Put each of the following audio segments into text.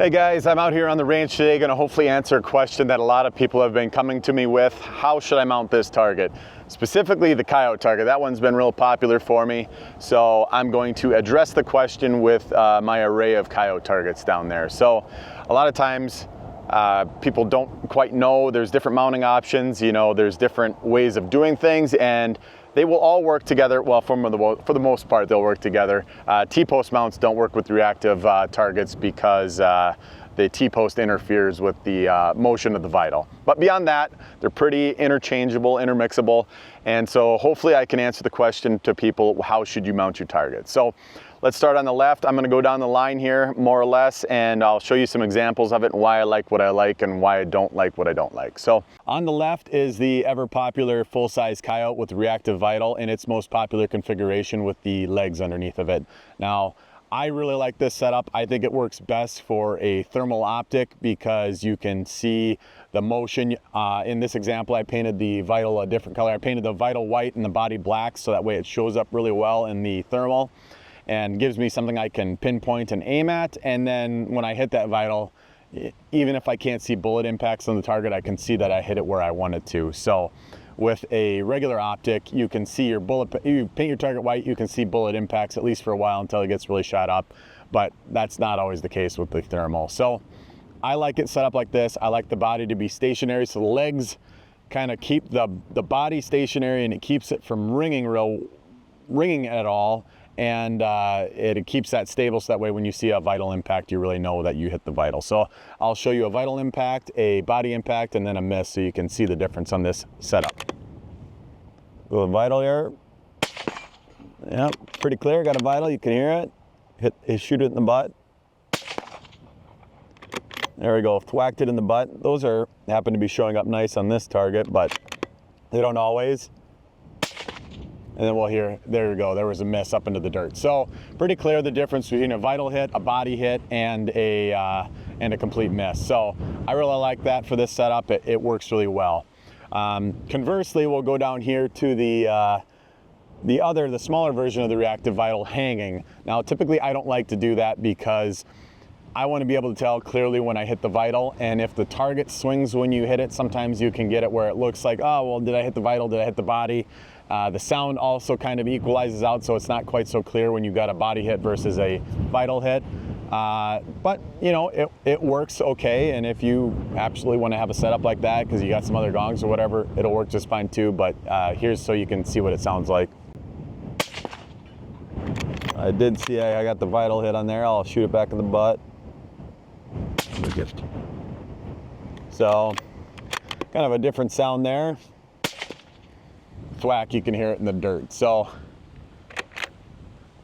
Hey guys, I'm out here on the range today, going to hopefully answer a question that a lot of people have been coming to me with. How should I mount this target? Specifically the coyote target. That one's been real popular for me. So I'm going to address the question with my array of coyote targets down there. So a lot of times people don't quite know there's different mounting options. You know, there's different ways of doing things, and they will all work together. Well, for the most part, they'll work together. T-post mounts don't work with reactive targets because the T-post interferes with the motion of the vital. But beyond that, they're pretty interchangeable, intermixable. And so hopefully I can answer the question to people, how should you mount your target? So let's start on the left. I'm gonna go down the line here, more or less, and I'll show you some examples of it and why I like what I like and why I don't like what I don't like. So on the left is the ever popular full-size coyote with reactive vital in its most popular configuration with the legs underneath of it. Now, I really like this setup. I think it works best for a thermal optic because you can see the motion. In this example, I painted the vital a different color. I painted the vital white and the body black, so that way it shows up really well in the thermal and gives me something I can pinpoint and aim at. And then when I hit that vital, even if I can't see bullet impacts on the target, I can see that I hit it where I want it to. So with a regular optic, you can see your bullet, you paint your target white, you can see bullet impacts at least for a while until it gets really shot up, but that's not always the case with the thermal. So I like it set up like this. I like the body to be stationary, so the legs kind of keep the body stationary, and it keeps it from ringing at all, and it keeps that stable, so that way when you see a vital impact, you really know that you hit the vital. So I'll show you a vital impact, a body impact, and then a miss, so you can see the difference on this setup. A little vital here. Yeah, pretty clear. Got a vital, you can hear it. Shoot it in the butt. There we go, thwacked it in the butt. Those happen to be showing up nice on this target, but they don't always. And then we'll hear, there we go, there was a miss up into the dirt. So pretty clear the difference between a vital hit, a body hit, and a complete miss. So I really like that for this setup. It works really well. Conversely, we'll go down here to the smaller version of the reactive vital hanging. Now, typically I don't like to do that because I want to be able to tell clearly when I hit the vital, and if the target swings when you hit it, sometimes you can get it where it looks like, oh, well, did I hit the vital, did I hit the body? The sound also kind of equalizes out, so it's not quite so clear when you've got a body hit versus a vital hit. But you know, it works okay, and if you absolutely want to have a setup like that because you got some other gongs or whatever, it'll work just fine too. But here's so you can see what it sounds like. I did see I got the vital hit on there. I'll shoot it back in the butt. So kind of a different sound there. Thwack, you can hear it in the dirt. So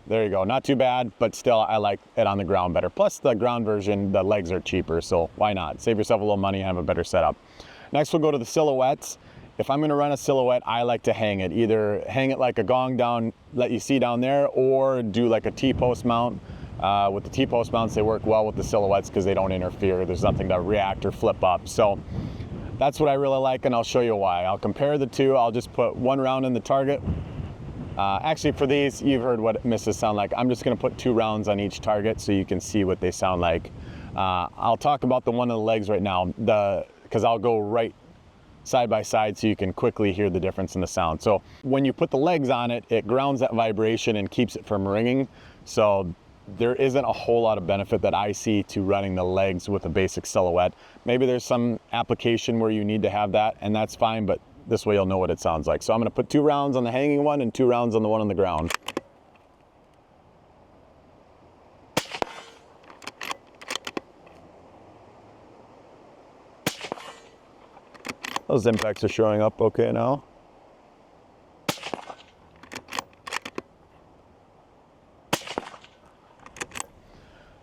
there you go, not too bad, but still I like it on the ground better. Plus the ground version, the legs are cheaper, so why not? Save yourself a little money and have a better setup. Next we'll go to the silhouettes. If I'm gonna run a silhouette, I like to hang it. Either hang it like a gong down, let you see down there, or do like a T-post mount. With the T-post mounts, they work well with the silhouettes because they don't interfere. There's nothing to react or flip up. So that's what I really like, and I'll show you why. I'll compare the two. I'll just put one round in the target. Actually, for these, you've heard what misses sound like. I'm just gonna put 2 rounds on each target so you can see what they sound like. I'll talk about the one on the legs right now, because I'll go right side by side so you can quickly hear the difference in the sound. So when you put the legs on it, it grounds that vibration and keeps it from ringing. So there isn't a whole lot of benefit that I see to running the legs with a basic silhouette. Maybe there's some application where you need to have that, and that's fine, but this way you'll know what it sounds like. So I'm gonna put 2 rounds on the hanging one and 2 rounds on the one on the ground. Those impacts are showing up okay now.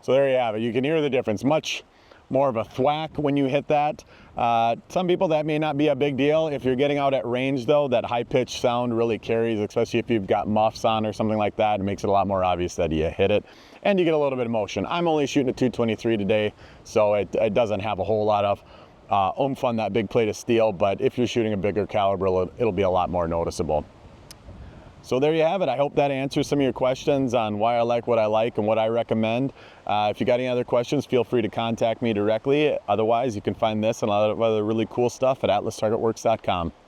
So there you have it. You can hear the difference. Much more of a thwack when you hit that. Some people, that may not be a big deal. If you're getting out at range though, that high-pitched sound really carries, especially if you've got muffs on or something like that. It makes it a lot more obvious that you hit it, and you get a little bit of motion. I'm only shooting at 223 today, so it doesn't have a whole lot of oomph on that big plate of steel, but if you're shooting a bigger caliber, it'll be a lot more noticeable. So there you have it. I hope that answers some of your questions on why I like what I like and what I recommend. If you got any other questions, feel free to contact me directly. Otherwise, you can find this and a lot of other really cool stuff at atlastargetworks.com.